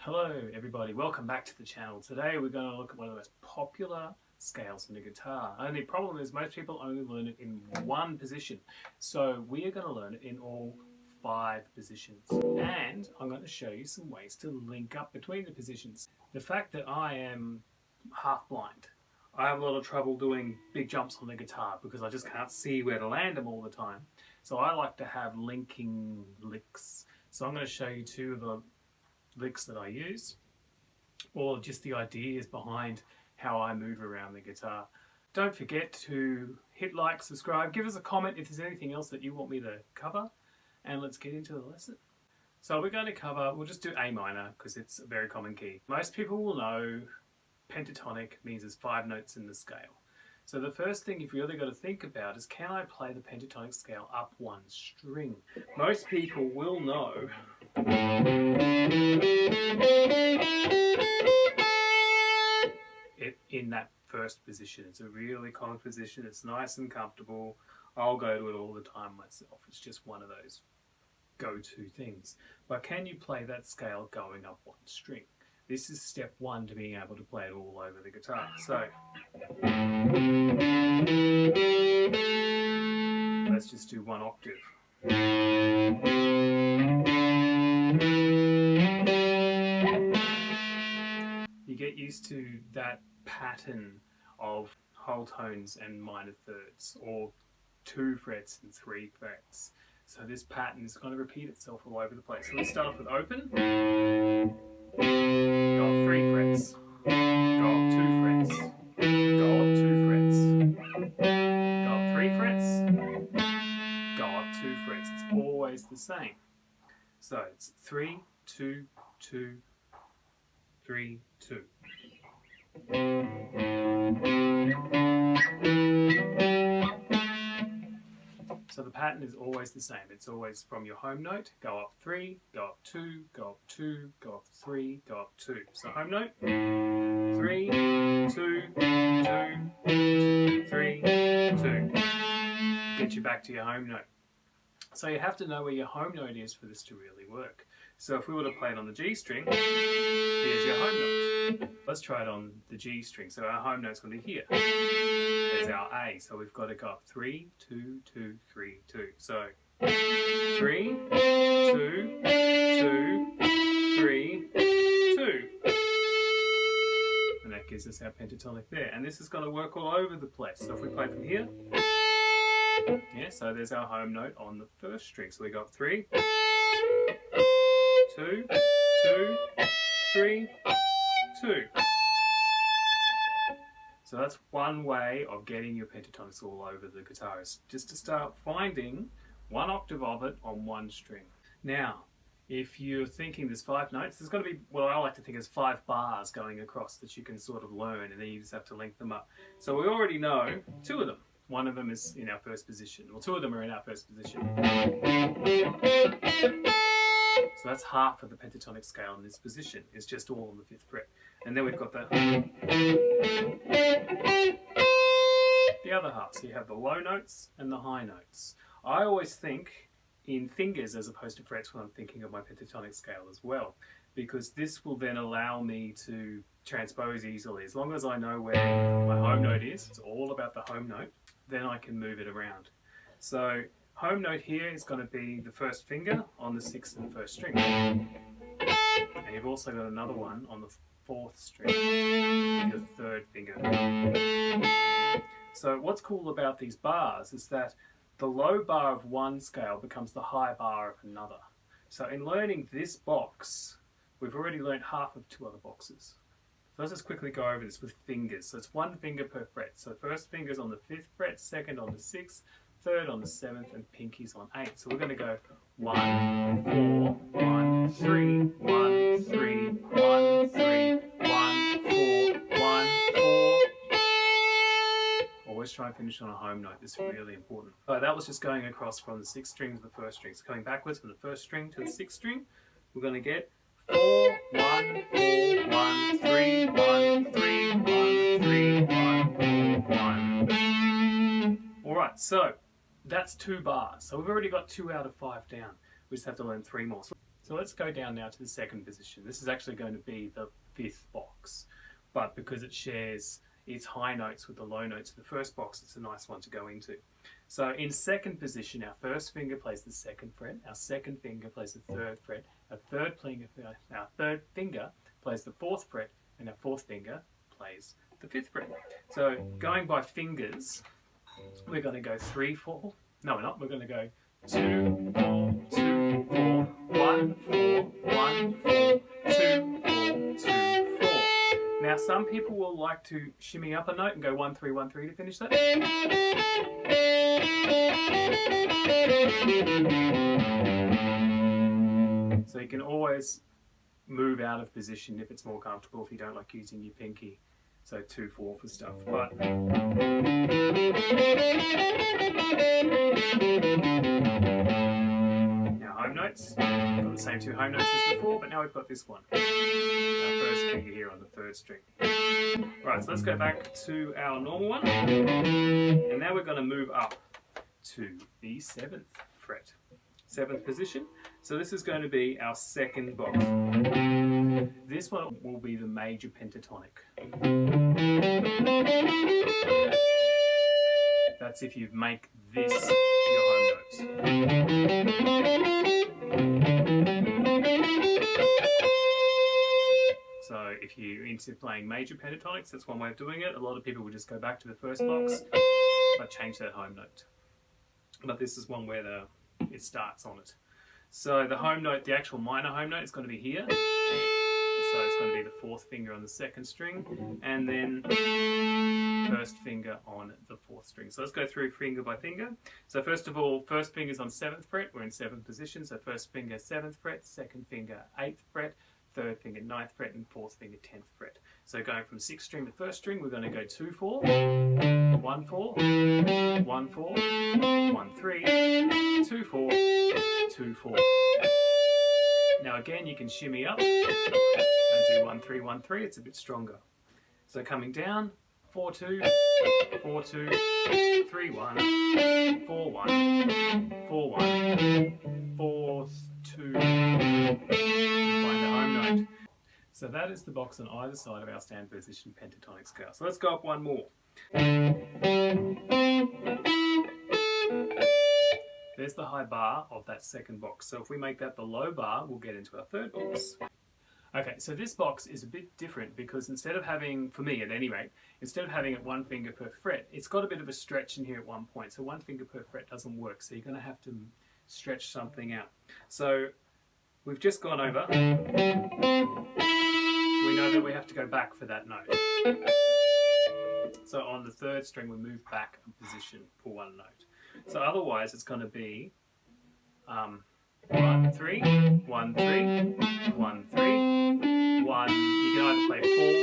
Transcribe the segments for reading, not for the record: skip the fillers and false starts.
Hello everybody, welcome back to the channel. Today we're going to look at one of the most popular scales on the guitar. Only problem is most people only learn it in one position. So we are going to learn it in all 5 positions. And I'm going to show you some ways to link up between the positions. The fact that I am half blind, I have a lot of trouble doing big jumps on the guitar because I just can't see where to land them all the time. So I like to have linking licks. So I'm going to show you 2 of the licks that I use, or just the ideas behind how I move around the guitar. Don't forget to hit like, subscribe, give us a comment if there's anything else that you want me to cover, and let's get into the lesson. So we're going to cover, we'll just do A minor because it's a very common key. Most people will know pentatonic means there's 5 notes in the scale. So the first thing you've really got to think about is, can I play the pentatonic scale up 1 string? Most people will know it in that first position. It's a really common position. It's nice and comfortable. I'll go to it all the time myself. It's just one of those go-to things. But can you play that scale going up 1 string? This is step 1 to being able to play it all over the guitar. So let's just do 1 octave. You get used to that pattern of whole tones and minor thirds, or 2 frets and 3 frets. So this pattern is going to repeat itself all over the place. So let's start off with open. Go up 3 frets. Go up 2 frets. Go up 2 frets. Go up 3 frets. Go up 2 frets. It's always the same. So it's 3, 2, 2, 3, 2. So the pattern is always the same. It's always from your home note, go up 3, go up 2, go up 2, go up 3, go up 2. So home note, 3, 2, 2, 3, 2. Get you back to your home note. So you have to know where your home note is for this to really work. So if we were to play it on the G string, here's your home note. Let's try it on the G string. So our home note's going to be here. There's our A. So we've got to go up 3, 2, 2, 3, 2. So 3, 2, 2, 3, 2. And that gives us our pentatonic there. And this is going to work all over the place. So if we play from here, yeah, so there's our home note on the first string. So we go up 3, 2, 2, 3, 2. So that's one way of getting your pentatonics all over the guitar, is just to start finding 1 octave of it on 1 string. Now, if you're thinking there's 5 notes, there's got to be what I like to think is 5 bars going across that you can sort of learn, and then you just have to link them up. So we already know 2 of them. One of them is in our first position. Well, 2 of them are in our first position. So that's half of the pentatonic scale in this position. It's just all on the 5th fret. And then we've got the other half. So you have the low notes and the high notes. I always think in fingers as opposed to frets when I'm thinking of my pentatonic scale as well, because this will then allow me to transpose easily. As long as I know where my home note is, it's all about the home note, then I can move it around. So home note here is going to be the first finger on the 6th and 1st string. And you've also got another one on the 4th string, your 3rd finger. So what's cool about these bars is that the low bar of one scale becomes the high bar of another. So in learning this box, we've already learned half of 2 other boxes. So let's just quickly go over this with fingers. So it's 1 finger per fret. So first finger's on the 5th fret, 2nd on the 6th, 3rd on the 7th, and pinky's on 8th. So we're going to go 1, 4, 1, 3, 1, 3, 1, 3, 1, 4, 1, 4. Always try and finish on a home note. This is really important. So that was just going across from the 6th string to the 1st string. So coming backwards from the 1st string to the 6th string, we're going to get 4, 1, 4, 1, 3, 1, 3, 1, 3, 1, 4, 1. Alright, so that's 2 bars. So we've already got 2 out of 5 down. We just have to learn 3 more. So So let's go down now to the second position. This is actually going to be the fifth box, but because it shares its high notes with the low notes of the first box, it's a nice one to go into. So in second position, our first finger plays the second fret, our second finger plays the third fret, our third finger plays the fourth fret, and our fourth finger plays the fifth fret. So going by fingers, we're going to go 3, 4. No, we're not. We're going to go 2, 4, 2, 4, 1, 4, 1, 4, 2, 4, 2, 4. Now, some people will like to shimmy up a note and go 1, 3, 1, 3 to finish that. So you can always move out of position if it's more comfortable, if you don't like using your pinky. So 2, 4 for stuff. But now home notes. We've got the same 2 home notes as before, but now we've got this one. Our first finger here on the 3rd string. Right, so let's go back to our normal one. And now we're going to move up to the 7th fret. 7th position. So this is going to be our second box. This one will be the major pentatonic. That's if you make this your home notes. So if you're into playing major pentatonics, that's one way of doing it. A lot of people will just go back to the first box, but change that home note. But this is one where it starts on it. So the home note, the actual minor home note, is going to be here. So it's going to be the 4th finger on the 2nd string, and then 1st finger on the 4th string. So let's go through finger by finger. So first of all, 1st finger's on 7th fret. We're in 7th position. So 1st finger 7th fret, 2nd finger 8th fret, 3rd finger 9th fret, and 4th finger 10th fret. So going from 6th string to 1st string, we're going to go 2, 4, 1, 4, 1, 4, 1, 3, 2, 4, 2, 4. Now again, you can shimmy up and do 1, 3, 1, 3. It's a bit stronger. So coming down, 4, 2, 4, 2, 3, 1, 4, 1, 4, 1, 4, 2, and find a home note. So that is the box on either side of our stand position pentatonic scale. So let's go up one more. There's the high bar of that second box. So if we make that the low bar, we'll get into our third box. Okay, so this box is a bit different because instead of having, for me at any rate, instead of having it 1 finger per fret, it's got a bit of a stretch in here at one point. So 1 finger per fret doesn't work. So you're going to have to stretch something out. So we've just gone over. We know that we have to go back for that note. So on the 3rd string, we move back a position for one note. So otherwise, it's going to be 1, 3, 1, 3, 1, 3, 1. You can either play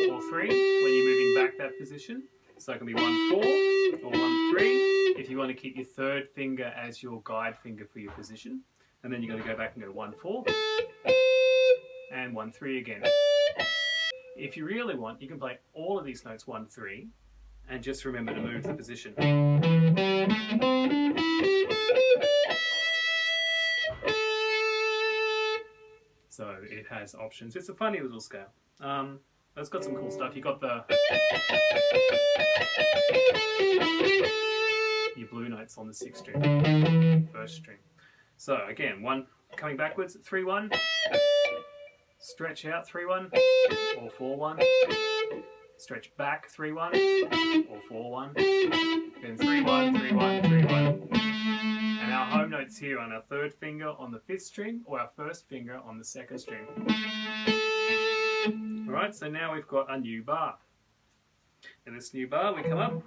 4 or 3 when you're moving back that position. So it can be 1, 4 or 1, 3 if you want to keep your 3rd finger as your guide finger for your position. And then you're going to go back and go 1, 4 and 1, 3 again. If you really want, you can play all of these notes 1, 3 and just remember to move the position. So it has options. It's a funny little scale. It's got some cool stuff. You got your blue notes on the 6th string, 1st string. So again, 1 coming backwards, 3, 1, stretch out 3, 1, or 4, 1, stretch back 3, 1, or 4, 1, then 3, 1, 3, 1, 3, 1. And our home notes here on our 3rd finger on the 5th string or our 1st finger on the 2nd string. Alright, so now we've got a new bar. In this new bar we come up.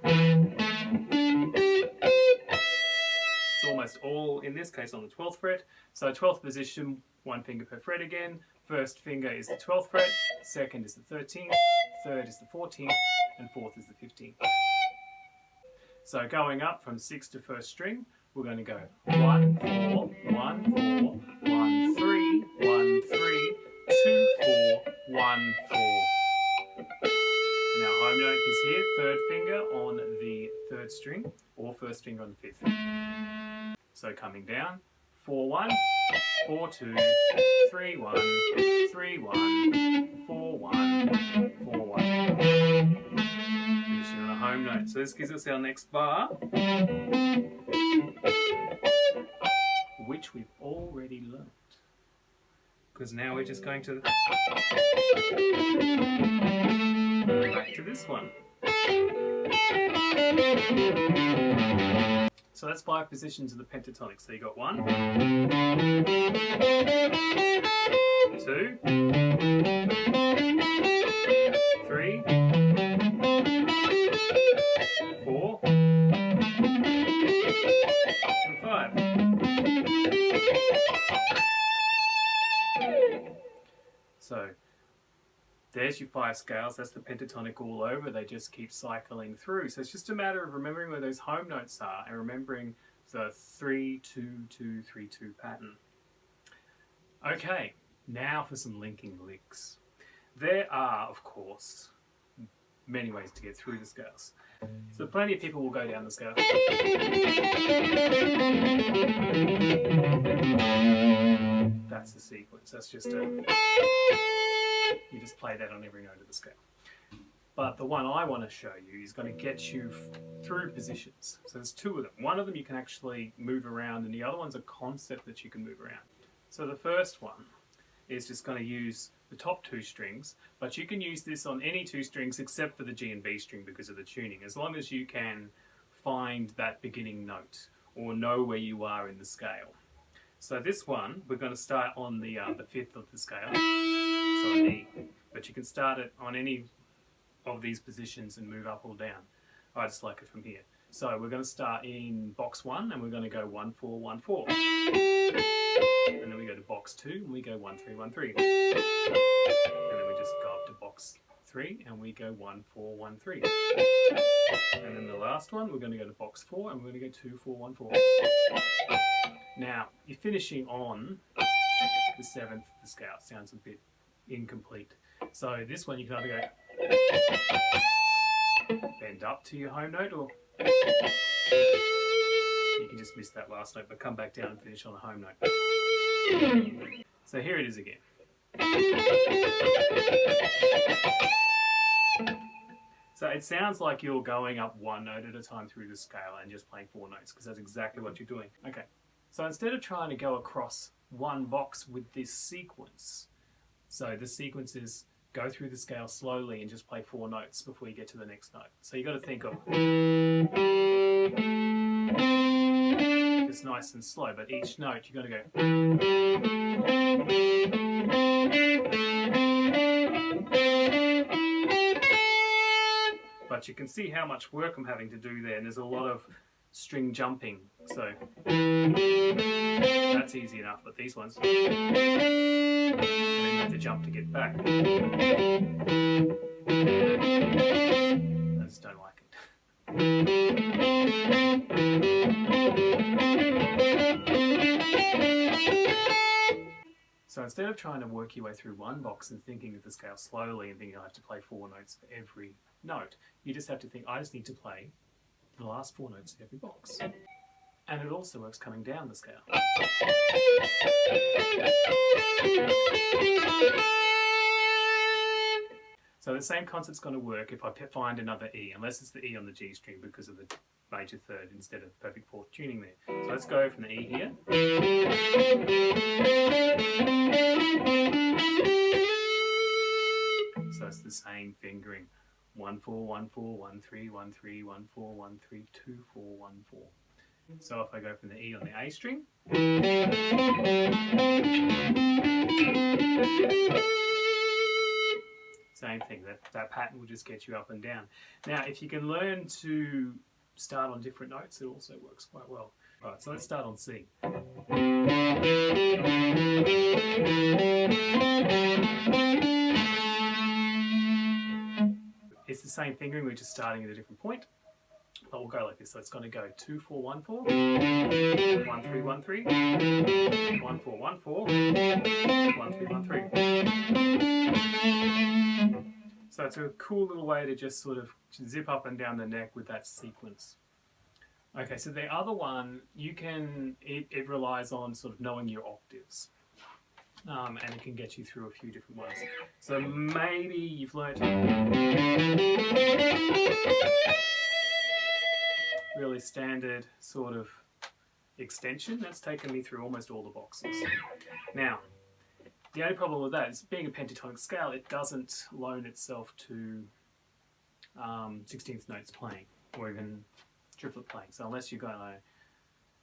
It's almost all, in this case, on the 12th fret. So 12th position, 1 finger per fret again. 1st finger is the 12th fret, 2nd is the 13th, 3rd is the 14th, and 4th is the 15th. So going up from 6th to 1st string, we're going to go 1, 4, 1, 4, 1, 3, 1, 3, 2, 4, 1, 4. Now home note is here, 3rd finger on the 3rd string or 1st finger on the 5th. So coming down, 4-1, 4-2, 3-1, 3-1, 4-1, 4-1. Finishing on a home note. So this gives us our next bar, which we've already learnt. Because now we're just going to back to this one. So that's 5 positions of the pentatonic. So you got 1, 2, 3, 4, and 5. So there's your 5 scales. That's the pentatonic all over. They just keep cycling through. So it's just a matter of remembering where those home notes are and remembering the 3-2-2-3-2 pattern. Okay, now for some linking licks. There are, of course, many ways to get through the scales. So plenty of people will go down the scale. That's the sequence. That's just a... You just play that on every note of the scale. But the one I want to show you is going to get you through positions. So there's 2 of them. One of them you can actually move around, and the other one's a concept that you can move around. So the first one is just going to use the top 2 strings, but you can use this on any 2 strings except for the G and B string because of the tuning, as long as you can find that beginning note or know where you are in the scale. So this one, we're going to start on the 5th of the scale, so an E. But you can start it on any of these positions and move up or down. I just like it from here. So we're going to start in box 1 and we're going to go 1-4-1-4. And then we go to box 2 and we go 1-3-1-3. And then we just go up to box 3 and we go 1-4-1-3. And then the last one, we're going to go to box 4 and we're going to go 2-4-1-4. Now, you're finishing on the 7th of the scale. It sounds a bit incomplete. So this one you can either go bend up to your home note, or you can just miss that last note but come back down and finish on a home note. So here it is again. So it sounds like you're going up 1 note at a time through the scale and just playing 4 notes, because that's exactly what you're doing. Okay, so instead of trying to go across one box with this sequence, so the sequence is go through the scale slowly and just play 4 notes before you get to the next note. So you've got to think of just nice and slow, but each note you've got to go. But you can see how much work I'm having to do there, and there's a lot of string jumping, so that's easy enough, but these ones, and then you have to jump to get back. I just don't like it. So instead of trying to work your way through one box and thinking of the scale slowly and thinking I have to play 4 notes for every note, you just have to think I just need to play the last 4 notes of every box. And it also works coming down the scale. So the same concept's going to work if I find another E, unless it's the E on the G string because of the major third instead of perfect 4th tuning there. So let's go from the E here. So it's the same fingering. 1 4 1 4 1 3 1 3 1 4 1 3 2 4 1 4. So if I go from the E on the A string, same thing. That pattern will just get you up and down. Now, if you can learn to start on different notes, it also works quite well. Right, so let's start on C. It's the same fingering, we're just starting at a different point. But we'll go like this. So it's going to go 2 4 1 4, 1 3 1 3, 1 4 1 4, 1 3 1 3. So it's a cool little way to just sort of zip up and down the neck with that sequence. Okay, so the other one, it relies on sort of knowing your octaves. And it can get you through a few different ones. So maybe you've learnt really standard sort of extension. That's taken me through almost all the boxes. Now, the only problem with that is being a pentatonic scale, it doesn't loan itself to 16th notes playing or even triplet playing. So unless you're going to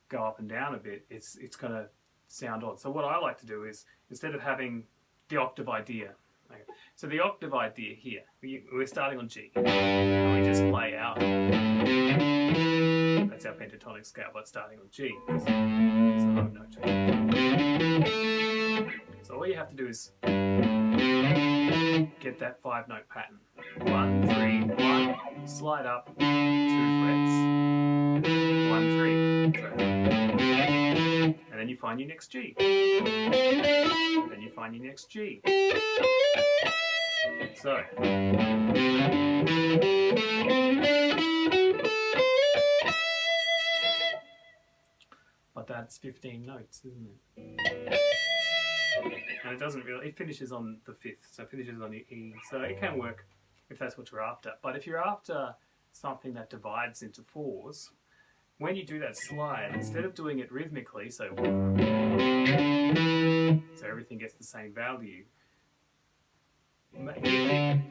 go up and down a bit, it's going to sound odd. So what I like to do is, instead of having the octave idea, okay, so the octave idea here, we're starting on G, and we just play out. That's our pentatonic scale, but starting on G. It's the home note. So all you have to do is get that 5-note pattern. 1, 3, 1, slide up 2 frets, 1, 3. And then you find your next G. Then you find your next G. So but that's 15 notes, isn't it? And it doesn't really, it finishes on the 5th, so it finishes on the E. So it can work if that's what you're after. But if you're after something that divides into 4s, when you do that slide, instead of doing it rhythmically, so everything gets the same value,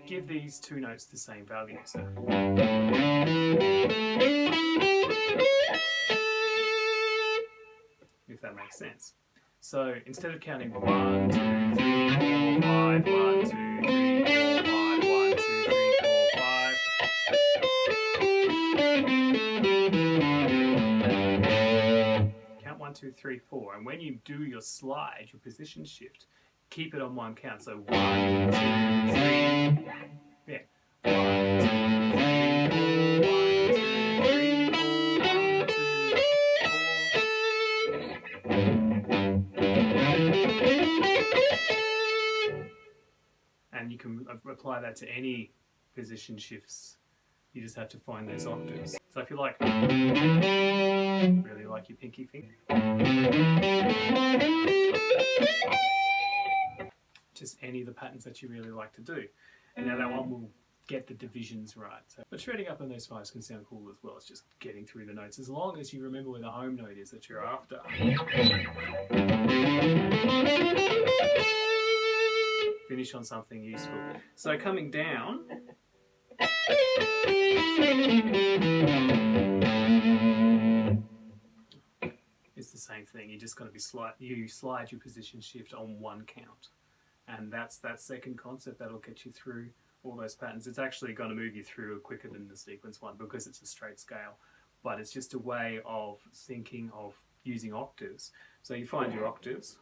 give these 2 notes the same value. So if that makes sense. So instead of counting 1, 2, 3, 4, 5, 1, 2, 3, 4, 5, 1, 2, 3, 4, 5. Count 1, 2, 3, 4. And when you do your slide, your position shift, keep it on one count. So 1, 2, 3. Yeah. 1, 2, 3, 4, 1, 2, 3, 4, 1, 2, 3, 4. And you can apply that to any position shifts. You just have to find those octaves. So if you like, really like your pinky finger, just any of the patterns that you really like to do. And now that one will get the divisions right. So, but shredding up on those 5s can sound cool as well. It's just getting through the notes, as long as you remember where the home note is that you're after. Finish on something useful. So coming down, it's the same thing. You just got to be you slide your position shift on one count, and that's that second concept that'll get you through all those patterns. It's actually going to move you through quicker than the sequence one because it's a straight scale, but it's just a way of thinking of using octaves. So you find your octaves.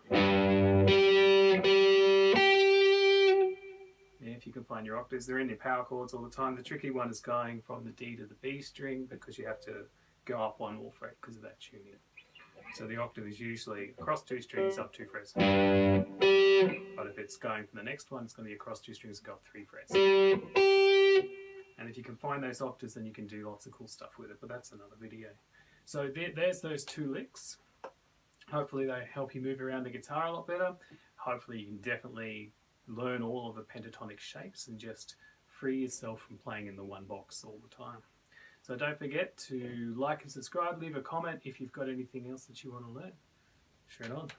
Yeah, if you can find your octaves, they're in your power chords all the time. The tricky one is going from the D to the B string, because you have to go up 1 more fret because of that tuning. So the octave is usually across 2 strings, up 2 frets. But if it's going from the next one, it's going to be across 2 strings and go up 3 frets. And if you can find those octaves, then you can do lots of cool stuff with it, but that's another video. So there's those 2 licks. Hopefully they help you move around the guitar a lot better. Hopefully you can definitely learn all of the pentatonic shapes and just free yourself from playing in the one box all the time. So don't forget to like and subscribe, leave a comment if you've got anything else that you want to learn. Shred on.